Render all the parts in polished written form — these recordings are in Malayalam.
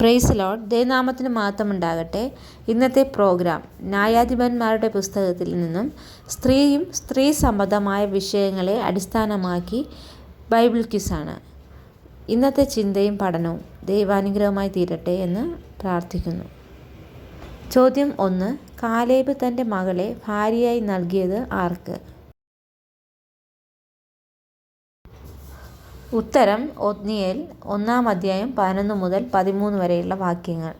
പ്രൈസ് ലോർഡ്, ദൈവനാമത്തിന് മഹത്വമുണ്ടാകട്ടെ. ഇന്നത്തെ പ്രോഗ്രാം ന്യായാധിപന്മാരുടെ പുസ്തകത്തിൽ നിന്നും സ്ത്രീയും സ്ത്രീ സംബന്ധമായ വിഷയങ്ങളെ അടിസ്ഥാനമാക്കി ബൈബിൾ ക്വിസാണ്. ഇന്നത്തെ ചിന്തയും പഠനവും ദൈവാനുഗ്രഹമായി തീരട്ടെ എന്ന് പ്രാർത്ഥിക്കുന്നു. ചോദ്യം 1. കാലേബ് തൻ്റെ മകളെ ഭാര്യയായി നൽകിയത് ആർക്ക്? ഉത്തരം ഒത്നിയേൽ 1-ാം അധ്യായം 11 മുതൽ 13 വരെയുള്ള വാക്യങ്ങൾ.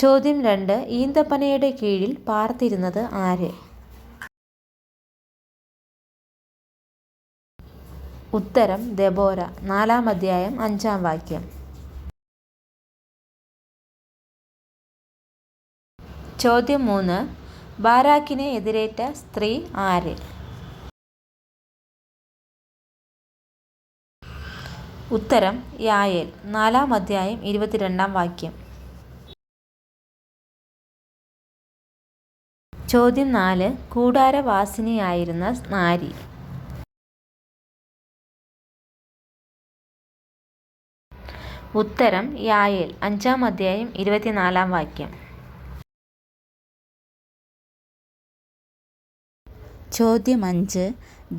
ചോദ്യം 2. ഈന്തപ്പനയുടെ കീഴിൽ പാർത്തിരുന്നത് ആര്? ഉത്തരം ദെബോര 4-ാം അധ്യായം 5-ാം വാക്യം. ചോദ്യം 3. ബാരാക്കിനെ എതിരേറ്റ സ്ത്രീ ആര്? ഉത്തരം യായേൽ 4-ാം അധ്യായം 22-ാം വാക്യം. ചോദ്യം 4. കൂടാരവാസിനിയായിരുന്ന നാരി. ഉത്തരം യായേൽ 5-ാം അധ്യായം 24-ാം വാക്യം. ചോദ്യം 5.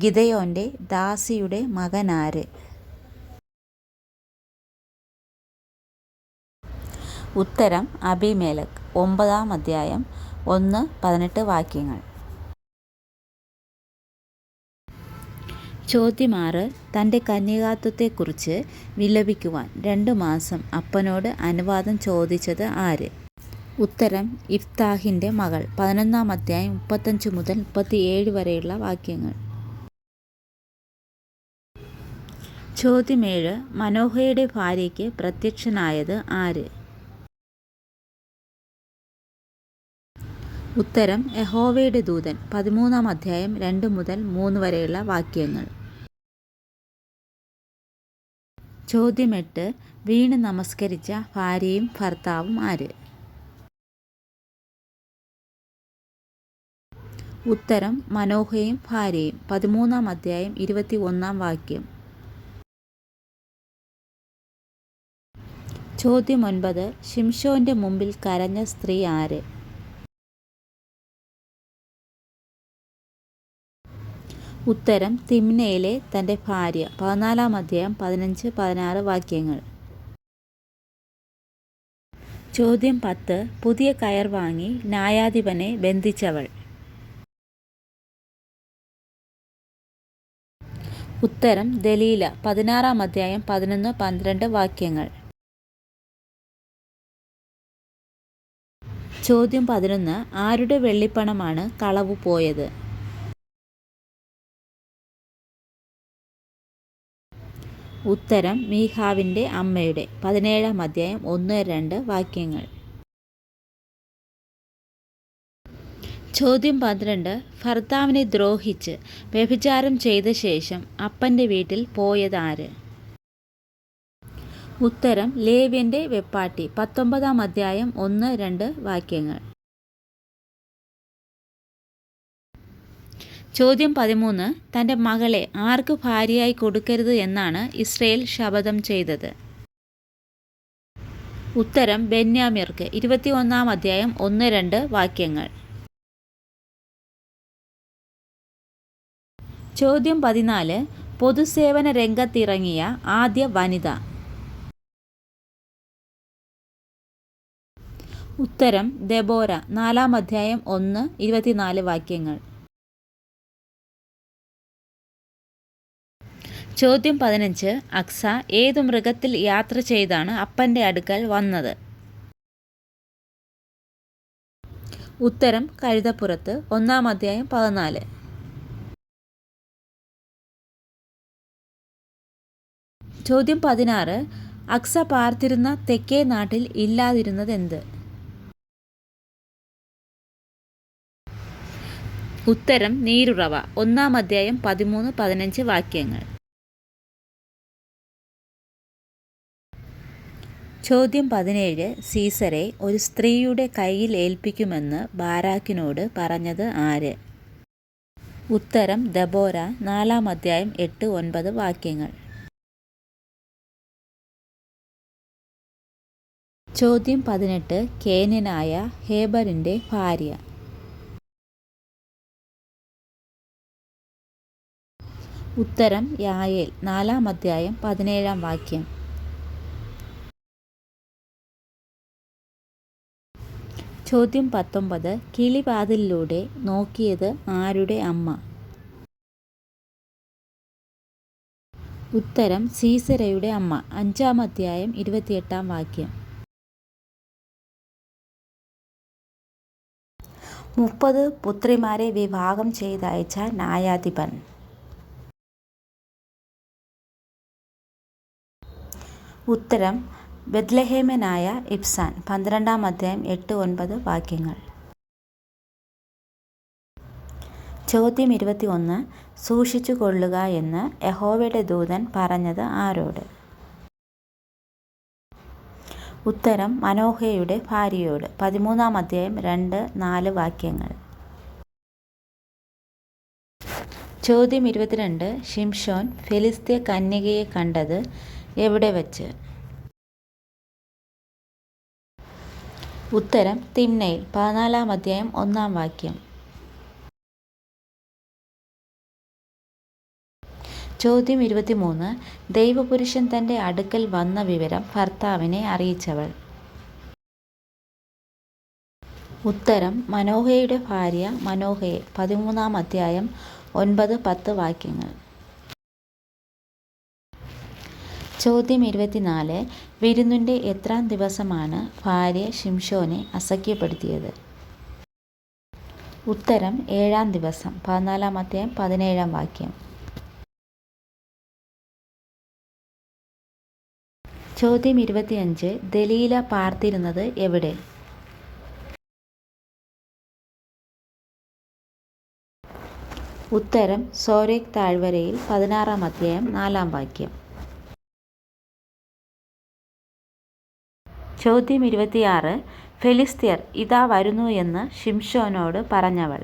ഗിദെയോന്റെ ദാസിയുടെ മകനാര്? ഉത്തരം അബീമേലെക്ക് 9-ാം അധ്യായം 1-18 വാക്യങ്ങൾ. ചോദ്യം 6. തൻ്റെ കന്യകാത്വത്തെക്കുറിച്ച് വിലപിക്കുവാൻ 2 മാസം അപ്പനോട് അനുവാദം ചോദിച്ചത് ആര്? ഉത്തരം യിഫ്താഹിൻ്റെ മകൾ 11-ാം അധ്യായം 35 മുതൽ 37 വരെയുള്ള വാക്യങ്ങൾ. ചോദ്യം 7. മനോഹയുടെ ഭാര്യയ്ക്ക് പ്രത്യക്ഷനായത് ആര്? ഉത്തരം യഹോവയുടെ ദൂതൻ 13-ാം അധ്യായം 2 മുതൽ 3 വരെയുള്ള വാക്യങ്ങൾ. ചോദ്യം 8. വീണ് നമസ്കരിച്ച ഭാര്യയും ഭർത്താവും ആര്? ഉത്തരം മനോഹയും ഭാര്യയും 13-ാം അധ്യായം 21-ാം വാക്യം. ചോദ്യം 9. ശിംശോന്റെ മുമ്പിൽ കരഞ്ഞ സ്ത്രീ ആര്? ഉത്തരം തിമ്നയിലെ തൻ്റെ ഭാര്യ 14-ാം അധ്യായം 15-16 വാക്യങ്ങൾ. ചോദ്യം 10. പുതിയ കയർ വാങ്ങി ന്യായാധിപനെ ബന്ധിച്ചവൾ. ഉത്തരം ദലീല 16-ാം അധ്യായം 11-12 വാക്യങ്ങൾ. ചോദ്യം 11. ആരുടെ വെള്ളിപ്പണമാണ് കളവു പോയത്? ഉത്തരം മീഖാവിൻ്റെ അമ്മയുടെ 17-ാം അധ്യായം 1-2 വാക്യങ്ങൾ. ചോദ്യം 12. ഭർത്താവിനെ ദ്രോഹിച്ച് വ്യഭിചാരം ചെയ്ത ശേഷം അപ്പൻ്റെ വീട്ടിൽ പോയതാര്? ഉത്തരം ലേവ്യൻ്റെ വെപ്പാട്ടി 19-ാം അധ്യായം 1-2 വാക്യങ്ങൾ. ചോദ്യം 13. തൻ്റെ മകളെ ആർക്ക് ഭാര്യയായി കൊടുക്കരുത് എന്നാണ് ഇസ്രയേൽ ശപഥം ചെയ്തത്? ഉത്തരം ബെന്യാമീർക്ക് 21-ാം അധ്യായം 1-2 വാക്യങ്ങൾ. ചോദ്യം 14. പൊതുസേവന രംഗത്തിറങ്ങിയ ആദ്യ വനിത. ഉത്തരം ദെബോര 4-ാം അധ്യായം 1-24 വാക്യങ്ങൾ. ചോദ്യം 15. അക്സ ഏതു മൃഗത്തിൽ യാത്ര ചെയ്താണ് അപ്പൻ്റെ അടുക്കൽ വന്നത്? ഉത്തരം കഴുതപ്പുറത്ത് 1-ാം അധ്യായം 14. ചോദ്യം 16. അക്സ പാർത്തിരുന്ന തെക്കേ നാട്ടിൽ ഇല്ലാതിരുന്നതെന്ത്? ഉത്തരം നീരുറവ 1-ാം അധ്യായം 13-15 വാക്യങ്ങൾ. ചോദ്യം 17. സീസരെ ഒരു സ്ത്രീയുടെ കയ്യിൽ ഏൽപ്പിക്കുമെന്ന് ബാരാക്കിനോട് പറഞ്ഞത് ആര്? ഉത്തരം ദെബോര 4-ാം അധ്യായം 8-9 വാക്യങ്ങൾ. ചോദ്യം 18. കേന്യനായ ഹേബറിൻ്റെ ഭാര്യ. ഉത്തരം യായേൽ. 4-ാം അധ്യായം 17-ാം വാക്യം. ചോദ്യം 19. കിളിവാതിലിലൂടെ നോക്കിയത് ആരുടെ അമ്മ? ഉത്തരം സീസരയുടെ അമ്മ. 5-ാം അധ്യായം 28-ാം വാക്യം. 30 പുത്രിമാരെ വിവാഹം ചെയ്തയച്ച ന്യായാധിപൻ. ഉത്തരം ബെത്ലഹേമ്യനായ ഇബ്സാൻ. 12-ാം അധ്യായം 8-9 വാക്യങ്ങൾ. ചോദ്യം 21. സൂക്ഷിച്ചു കൊള്ളുക എന്ന് യഹോവയുടെ ദൂതൻ പറഞ്ഞത് ആരോട്? ഉത്തരം മനോഹയുടെ ഭാര്യയോട്. 13-ാം അധ്യായം 2-4 വാക്യങ്ങൾ. ചോദ്യം 22. ശിംശോൻ ഫെലിസ്ത്യ കന്യകയെ കണ്ടത് എവിടെ വച്ച്? ഉത്തരം തിമ്നയിൽ. 14-ാം അധ്യായം 1-ാം വാക്യം. ചോദ്യം 23. ദൈവപുരുഷൻ തൻ്റെ അടുക്കൽ വന്ന വിവരം ഭർത്താവിനെ അറിയിച്ചവൾ. ഉത്തരം മനോഹയുടെ ഭാര്യ മനോഹയെ. 13-ാം അധ്യായം 9-10 വാക്യങ്ങൾ. ചോദ്യം 24. വിരുന്നിൻ്റെ എത്രാം ദിവസമാണ് ഭാര്യ ശിംശോനെ അസഖ്യപ്പെടുത്തിയത്? ഉത്തരം 7-ാം ദിവസം. 14-ാം അധ്യായം 17-ാം വാക്യം. ചോദ്യം 25. ദലീല പാർത്തിരുന്നത് എവിടെ? ഉത്തരം സോരേക്ക് താഴ്വരയിൽ. 16-ാം അധ്യായം 4-ാം വാക്യം. ചോദ്യം 26. ഫെലിസ്ത്യർ ഇതാ വരുന്നു എന്ന് ശിംശോനോട് പറഞ്ഞവൾ.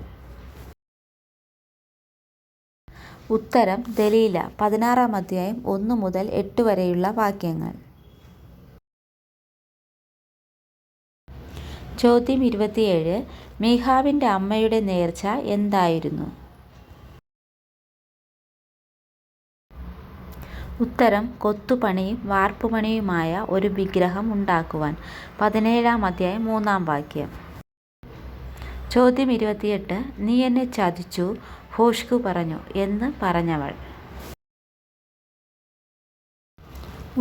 ഉത്തരം ദലീല. 16-ാം അധ്യായം 1 മുതൽ 8 വരെയുള്ള വാക്യങ്ങൾ. ചോദ്യം 27. മീഖാവിൻ്റെ അമ്മയുടെ നേർച്ച എന്തായിരുന്നു? ഉത്തരം കൊത്തുപണിയും വാർപ്പുപണിയുമായ ഒരു വിഗ്രഹം ഉണ്ടാക്കുവാൻ. 17-ാം അധ്യായം 3-ാം വാക്യം. ചോദ്യം 28. നീ എന്നെ ചതിച്ചു, ഭോഷ്കു പറഞ്ഞു എന്ന് പറഞ്ഞവൾ.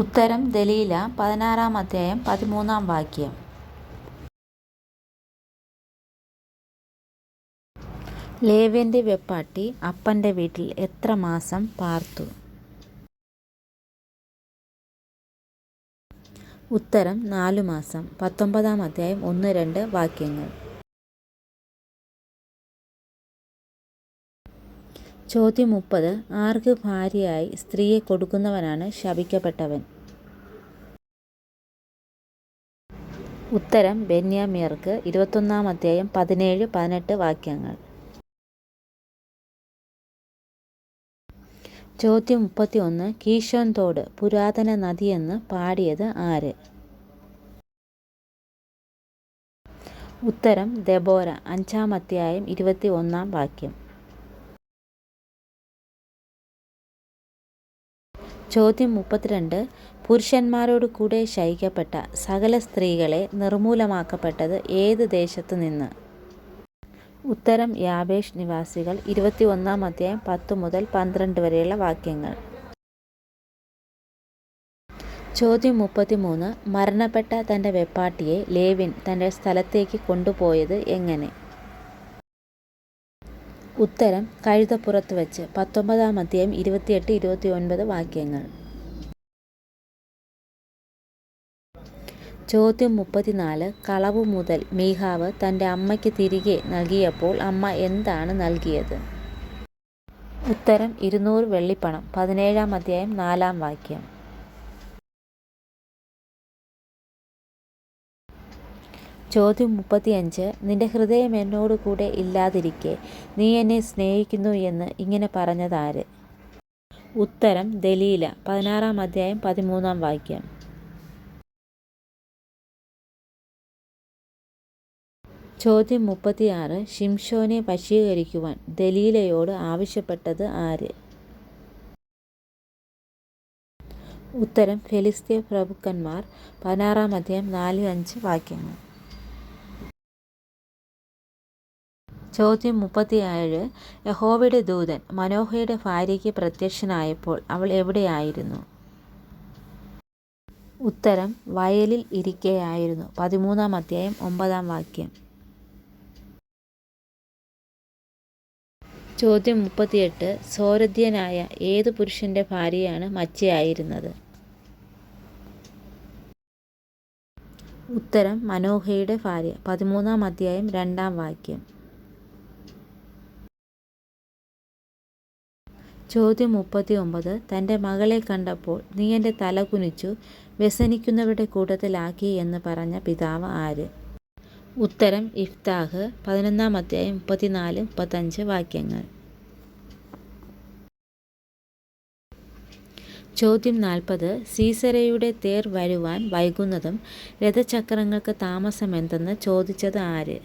ഉത്തരം ദലീല. 16-ാം അധ്യായം 13-ാം വാക്യം. ലേവ്യൻ്റെ വെപ്പാട്ടി അപ്പൻ്റെ വീട്ടിൽ എത്ര മാസം പാർത്തു? ഉത്തരം 4 മാസം. 19-ാം അധ്യായം 1-2 വാക്യങ്ങൾ. ചോദ്യം 30. ആർക്ക് ഭാര്യയായി സ്ത്രീയെ കൊടുക്കുന്നവനാണ് ശപിക്കപ്പെട്ടവൻ? ഉത്തരം ബെന്യാമ്യർക്ക്. 21-ാം അധ്യായം 17-18 വാക്യങ്ങൾ. ചോദ്യം 31. കീശോൻ തോട് പുരാതന നദിയെന്ന് പാടിയത് ആര്? ഉത്തരം ദെബോര. 5-ാം അധ്യായം 21-ാം വാക്യം. ചോദ്യം 32. പുരുഷന്മാരോട് കൂടെ ശയിക്കപ്പെട്ട സകല സ്ത്രീകളെ നിർമൂലമാക്കപ്പെട്ടത് ഏത് ദേശത്തു നിന്ന്? ഉത്തരം യാബേഷ് നിവാസികൾ. 21-ാം അധ്യായം 10 മുതൽ 12 വരെയുള്ള വാക്യങ്ങൾ. ചോദ്യം 33. മരണപ്പെട്ട തൻ്റെ വെപ്പാട്ടിയെ ലേവ്യൻ തൻ്റെ സ്ഥലത്തേക്ക് കൊണ്ടുപോയത് എങ്ങനെ? ഉത്തരം കഴുതപ്പുറത്ത് വച്ച്. 19-ാം അധ്യായം 28-29 വാക്യങ്ങൾ. ചോദ്യം 34. കളവു മുതൽ മീഖാവ് തൻ്റെ അമ്മയ്ക്ക് തിരികെ നൽകിയപ്പോൾ അമ്മ എന്താണ് നൽകിയത്? ഉത്തരം 200 വെള്ളിപ്പണം. 17-ാം അധ്യായം 4-ാം വാക്യം. ചോദ്യം 35. നിന്റെ ഹൃദയം എന്നോട് കൂടെ ഇല്ലാതിരിക്കെ നീ എന്നെ സ്നേഹിക്കുന്നു എന്ന് ഇങ്ങനെ പറഞ്ഞതാര്? ഉത്തരം ദലീല. 16-ാം അധ്യായം 13-ാം വാക്യം. ചോദ്യം 36. ഷിംഷോനെ വശീകരിക്കുവാൻ ദലീലയോട് ആവശ്യപ്പെട്ടത് ആര്? ഉത്തരം ഫെലിസ്ത്യ പ്രഭുക്കന്മാർ. 16 അധ്യായം 4-5 വാക്യങ്ങൾ. ചോദ്യം 37. യഹോവയുടെ ദൂതൻ മനോഹയുടെ ഭാര്യയ്ക്ക് പ്രത്യക്ഷനായപ്പോൾ അവൾ എവിടെയായിരുന്നു? ഉത്തരം വയലിൽ ഇരിക്കെയായിരുന്നു. 13 അധ്യായം 9 വാക്യം. ചോദ്യം 38. സോരഥ്യനായ ഏതു പുരുഷന്റെ ഭാര്യയാണ് മച്ചിയായിരുന്നത്? ഉത്തരം മനോഹയുടെ ഭാര്യ. 13 അധ്യായം 2 വാക്യം. ചോദ്യം 39. തൻ്റെ മകളെ കണ്ടപ്പോൾ നീ എൻ്റെ തല കുനിച്ചു വ്യസനിക്കുന്നവരുടെ കൂട്ടത്തിലാക്കി എന്ന് പറഞ്ഞ പിതാവ് ആര്? ഉത്തരം ഇഫ്താഹ്. 11 അധ്യായം 34-35 വാക്യങ്ങൾ. ചോദ്യം 40. സീസരയുടെ തേർ വരുവാൻ വൈകുന്നതും രഥചക്രങ്ങൾക്ക് താമസമെന്തെന്ന് ചോദിച്ചത് ആര്?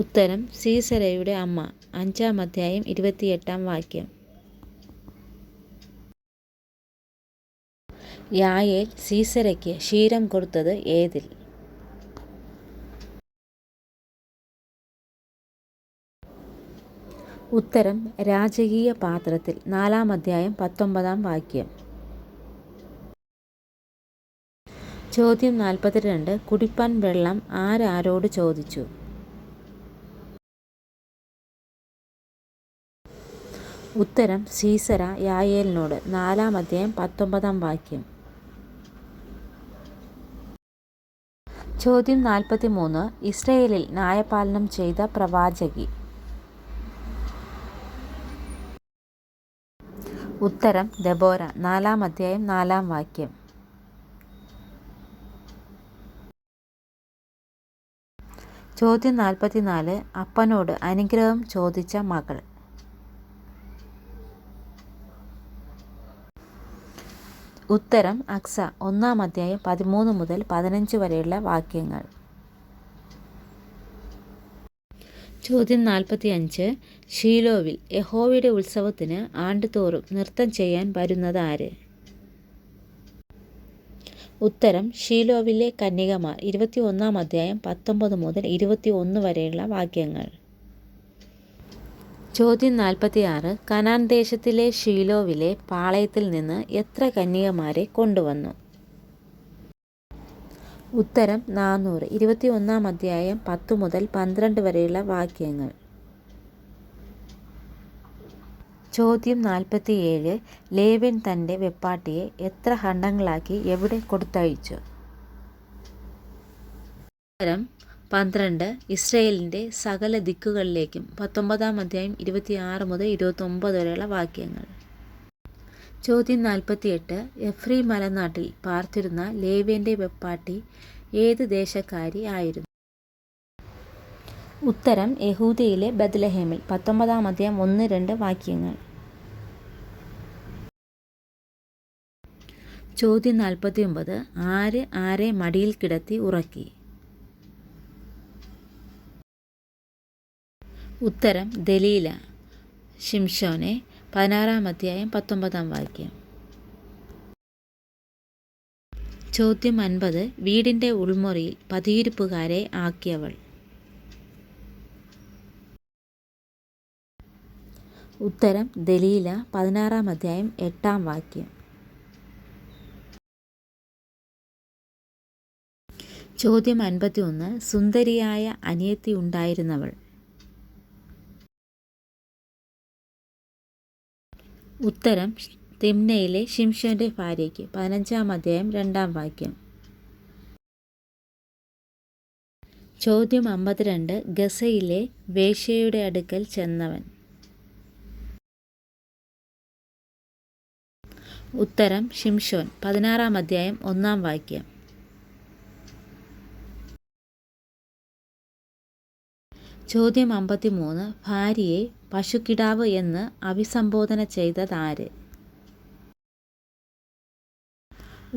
ഉത്തരം സീസരയുടെ അമ്മ. 5 അധ്യായം 28 വാക്യം. യായേൽ സീസരയ്ക്ക് ക്ഷീരം കൊടുത്തത് ഏതിൽ? ഉത്തരം രാജകീയ പാത്രത്തിൽ. 4 അധ്യായം 19 വാക്യം. ചോദ്യം 42. കുടിപ്പാൻ വെള്ളം ആരോട് ചോദിച്ചു? ഉത്തരം സീസര യായേലിനോട്. 4 അധ്യായം 19 വാക്യം. ചോദ്യം 43. ഇസ്രായേലിൽ ന്യായപാലനം ചെയ്ത പ്രവാചകി? ഉത്തരം ദെബോര. 4 അധ്യായം 4 വാക്യം. ചോദ്യം 44. അപ്പനോട് അനുഗ്രഹം ചോദിച്ച മകൾ? ഉത്തരം അക്സ. 1 അധ്യായം 13 മുതൽ 15 വരെയുള്ള വാക്യങ്ങൾ. ചോദ്യം 45. ഷീലോവിൽ യഹോവയുടെ ഉത്സവത്തിന് ആണ്ടുതോറും നൃത്തം ചെയ്യാൻ വരുന്നത് ആര്? ഉത്തരം ഷീലോവിലെ കന്യകമാർ. 21 അധ്യായം 19 മുതൽ 21 വരെയുള്ള വാക്യങ്ങൾ. ചോദ്യം 46. കനാൻ ദേശത്തിലെ ഷീലോവിലെ പാളയത്തിൽ നിന്ന് എത്ര കന്യകമാരെ കൊണ്ടുവന്നു? ഉത്തരം 400. 21 അധ്യായം 10 മുതൽ 12 വരെയുള്ള വാക്യങ്ങൾ. ചോദ്യം 47. ലേവ്യൻ തൻ്റെ വെപ്പാട്ടിയെ എത്ര ഖണ്ഡങ്ങളാക്കി എവിടെ കൊടുത്തയച്ചു? ഉത്തരം 12. ഇസ്രായേലിൻ്റെ സകല ദിക്കുകളിലേക്കും. 19 അധ്യായം 26 മുതൽ 29 വരെയുള്ള വാക്യങ്ങൾ. ചോദ്യം 48. എഫ്രീം മലനാട്ടിൽ പാർത്തിരുന്ന ലേവ്യൻ്റെ വെപ്പാട്ടി ഏത് ദേശക്കാരി ആയിരുന്നു? ഉത്തരം യഹൂദയിലെ ബത്ലഹേമിൽ. 19 അധ്യായം 1-2 വാക്യങ്ങൾ. ചോദ്യം 49. ആരെ മടിയിൽ കിടത്തി ഉറക്കി? ഉത്തരം ദലീല ഷിംഷോനെ. 16 അധ്യായം 19 വാക്യം. ചോദ്യം 50. വീടിൻ്റെ ഉൾമുറിയിൽ പതിയിരിപ്പുകാരെ ആക്കിയവൾ? ഉത്തരം ദലീല. 16 അധ്യായം 8 വാക്യം. ചോദ്യം 51. സുന്ദരിയായ അനിയത്തി ഉണ്ടായിരുന്നവൾ? ഉത്തരം തിമ്നയിലെ ഷിംഷോൻ്റെ ഭാര്യയ്ക്ക്. 15 അധ്യായം 2 വാക്യം. ചോദ്യം 52. ഗസയിലെ വേശ്യയുടെ അടുക്കൽ ചെന്നവൻ? ഉത്തരം ഷിംഷോൻ. 16 അധ്യായം 1 വാക്യം. ചോദ്യം 53. ഭാര്യയെ പശുക്കിടാവ് എന്ന് അഭിസംബോധന ചെയ്തത് ആര്?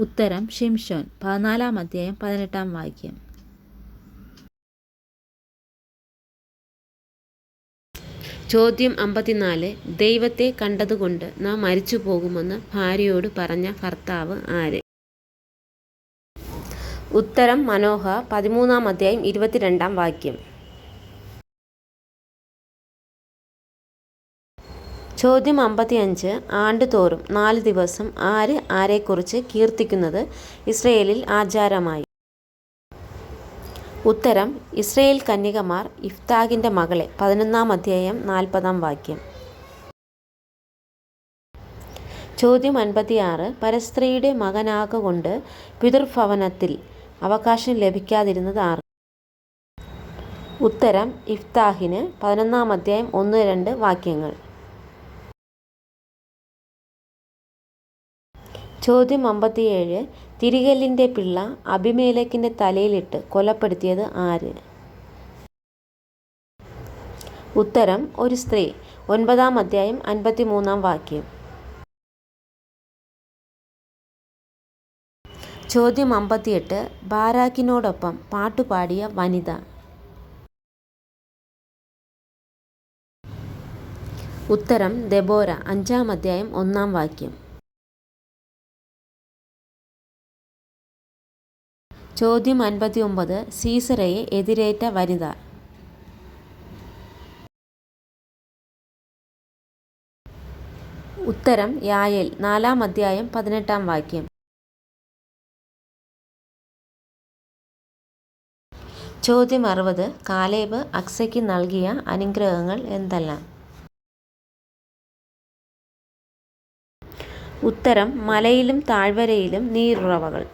ഉത്തരം ഷിംഷോൻ. 14 അധ്യായം 18 വാക്യം. ചോദ്യം 54. ദൈവത്തെ കണ്ടതുകൊണ്ട് നാം മരിച്ചു പോകുമെന്ന് ഭാര്യയോട് പറഞ്ഞ ഭർത്താവ് ആര്? ഉത്തരം മനോഹ, 13-ാം അധ്യായം 22-ാം വാക്യം. ചോദ്യം 55. ആണ്ടുതോറും 4 ദിവസം ആര് ആരെക്കുറിച്ച് കീർത്തിക്കുന്നത് ഇസ്രയേലിൽ ആചാരമായി? ഉത്തരം ഇസ്രയേൽ കന്യകമാർ ഇഫ്താഹിൻ്റെ മകളെ, 11-ാം അധ്യായം 40-ാം വാക്യം. ചോദ്യം 56. പരസ്ത്രീയുടെ മകനാകൊണ്ട് പിതൃഭവനത്തിൽ അവകാശം ലഭിക്കാതിരുന്നത് ആർക്ക്? ഉത്തരം ഇഫ്താഹിന്, 11-ാം അധ്യായം 1-2 വാക്യങ്ങൾ. ചോദ്യം 57. തിരികല്ലിൻ്റെ പിള്ള അബിമേലെക്കിൻ്റെ തലയിലിട്ട് കൊലപ്പെടുത്തിയത് ആര്? ഉത്തരം ഒരു സ്ത്രീ, 9-ാം അധ്യായം 53-ാം വാക്യം. ചോദ്യം 58. ബാരാക്കിനോടൊപ്പം പാട്ടുപാടിയ വനിത? ഉത്തരം ദെബോര, 5-ാം അധ്യായം 1-ാം വാക്യം. ചോദ്യം 59. സീസറയെ എതിരേറ്റ വനിത? ഉത്തരം യായേൽ, 4-ാം അധ്യായം 18-ാം വാക്യം. ചോദ്യം 60. കാലേബ് അക്സയ്ക്ക് നൽകിയ അനുഗ്രഹങ്ങൾ എന്തെല്ലാം? ഉത്തരം മലയിലും താഴ്വരയിലും നീരുറവകൾ.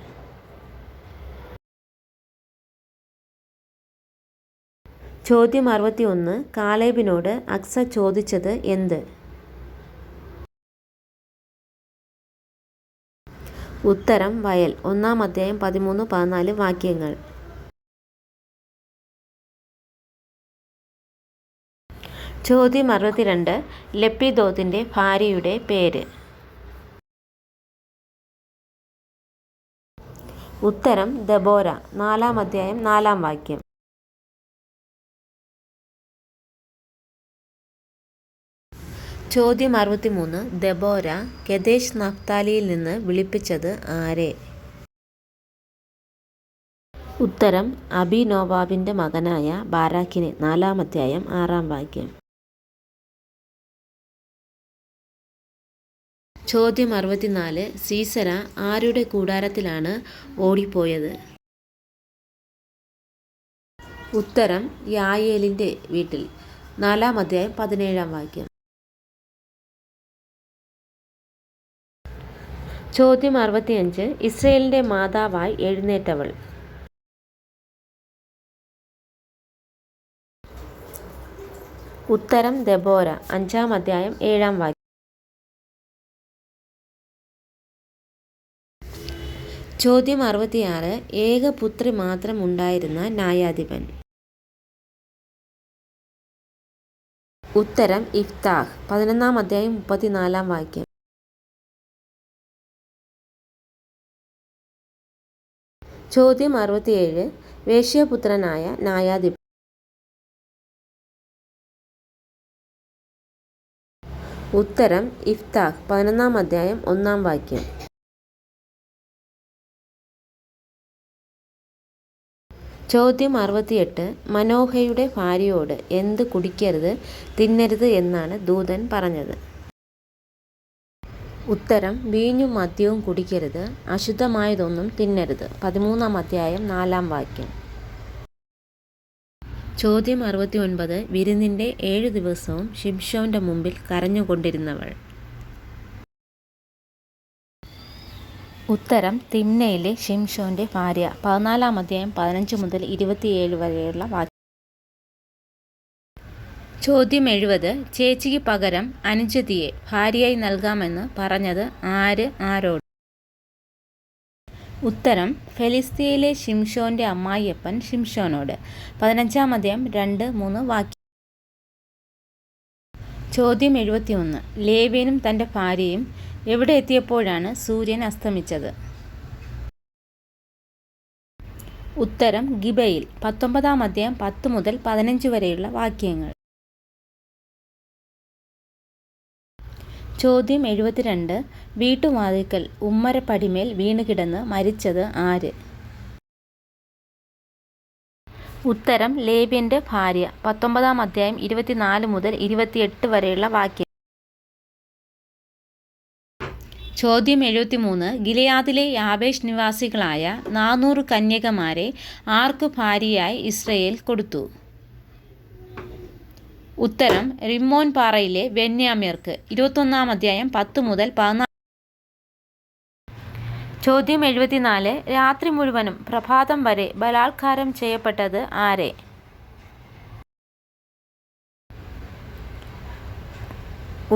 ചോദ്യം 61. കാലേബിനോട് അക്സ ചോദിച്ചത് എന്ത്? ഉത്തരം വയൽ, 1-ാം അധ്യായം 13-14 വാക്യങ്ങൾ. ചോദ്യം 62. ലപ്പിദോത്തിൻ്റെ ഭാര്യയുടെ പേര്? ഉത്തരം ദെബോര, 4-ാം അധ്യായം 4-ാം വാക്യം. ചോദ്യം 63. ദെബോര കെദേശ് നഫ്താലിയിൽ നിന്ന് വിളിപ്പിച്ചത് ആരെ? ഉത്തരം അബിനോവാബിൻ്റെ മകനായ ബാരാക്കിനെ, 4-ാം അധ്യായം 6-ാം വാക്യം. ചോദ്യം 64. സീസര ആരുടെ കൂടാരത്തിലാണ് ഓടിപ്പോയത്? ഉത്തരം യായേലിൻ്റെ വീട്ടിൽ, 4-ാം അധ്യായം 17-ാം വാക്യം. ചോദ്യം 65. ഇസ്രയേലിൻ്റെ മാതാവായി എഴുന്നേറ്റവൾ? ഉത്തരം ദെബോര, 5-ാം അധ്യായം 7-ാം വാക്യം. ചോദ്യം 66. ഏകപുത്രി മാത്രം ഉണ്ടായിരുന്ന ന്യായാധിപൻ? ഉത്തരം ഇഫ്താഹ്, 11-ാം അധ്യായം 34-ാം വാക്യം. ചോദ്യം 67. വേശ്യാപുത്രനായ ന്യായാധിപൻ? ഉത്തരം ഇഫ്താഹ്, 11-ാം അധ്യായം 1-ാം വാക്യം. ചോദ്യം 68. മനോഹയുടെ ഭാര്യയോട് എന്ത് കുടിക്കരുത് തിന്നരുത് എന്നാണ് ദൂതൻ പറഞ്ഞത്? ഉത്തരം വീഞ്ഞും മദ്യവും കുടിക്കരുത്, അശുദ്ധമായതൊന്നും തിന്നരുത്, 13-ാം അധ്യായം 4-ാം വാക്യം. ചോദ്യം 69. വിരുന്നിൻ്റെ 7 ദിവസവും ശിംശോൻ്റെ മുമ്പിൽ കരഞ്ഞുകൊണ്ടിരുന്നവൾ? ഉത്തരം തിമ്നയിലെ ശിംശോൻ്റെ ഭാര്യ, 14-ാം അധ്യായം 15 മുതൽ 27 വരെയുള്ള വാക്യം. ചോദ്യം 70. ചേച്ചിക്ക് പകരം അനുജത്തിയെ ഭാര്യയായി നൽകാമെന്ന് പറഞ്ഞത് ആര് ആരോട്? ഉത്തരം ഫെലിസ്ത്യയിലെ ശിംശോൻ്റെ അമ്മായിയപ്പൻ ശിംശോനോട്, 15-ാം അധ്യായം 2-3 വാക്യം. ചോദ്യം 71. ലേവ്യനും തൻ്റെ ഭാര്യയും എവിടെ എത്തിയപ്പോഴാണ് സൂര്യൻ അസ്തമിച്ചത്? ഉത്തരം ഗിബയിൽ, 19-ാം അധ്യായം 10 മുതൽ 15 വരെയുള്ള വാക്യങ്ങൾ. ചോദ്യം 72. വീട്ടുവാതിൽക്കൽ ഉമ്മരപ്പടിമേൽ വീണുകിടന്ന് മരിച്ചത് ആര്? ഉത്തരം ലേവ്യൻ്റെ ഭാര്യ. 19-ാം അധ്യായം 24 മുതൽ 28 വരെയുള്ള വാക്യം. ചോദ്യം 73. ഗിലെയാദിലെ യാബേഷ് നിവാസികളായ 400 കന്യകമാരെ ആർക്കു ഭാര്യയായി ഇസ്രായേൽ കൊടുത്തു? ഉത്തരം റിമ്മോൻ പാറയിലെ ബെന്യാമ്യർക്ക്. 21-ാം അധ്യായം 10 മുതൽ 14. ചോദ്യം 74. രാത്രി മുഴുവനും പ്രഭാതം വരെ ബലാത്കാരം ചെയ്യപ്പെട്ടത് ആരെ?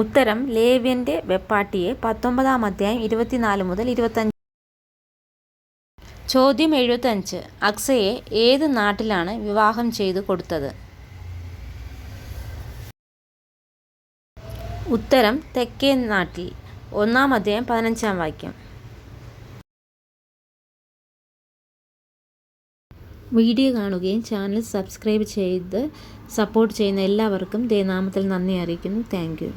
ഉത്തരം ലേവ്യൻ്റെ വെപ്പാട്ടിയെ. 19-ാം അധ്യായം 24 മുതൽ 25. ചോദ്യം 75. അക്സയെ ഏത് നാട്ടിലാണ് വിവാഹം ചെയ്തു കൊടുത്തത്? ഉത്തരം തെക്കേ നാട്ടിൽ. 1-ാം അധ്യായം 15-ാം വാക്യം. വീഡിയോ കാണുകയും ചാനൽ സബ്സ്ക്രൈബ് ചെയ്ത് സപ്പോർട്ട് ചെയ്യുന്ന എല്ലാവർക്കും ദൈവനാമത്തിൽ നന്ദി അറിയിക്കുന്നു. Thank you.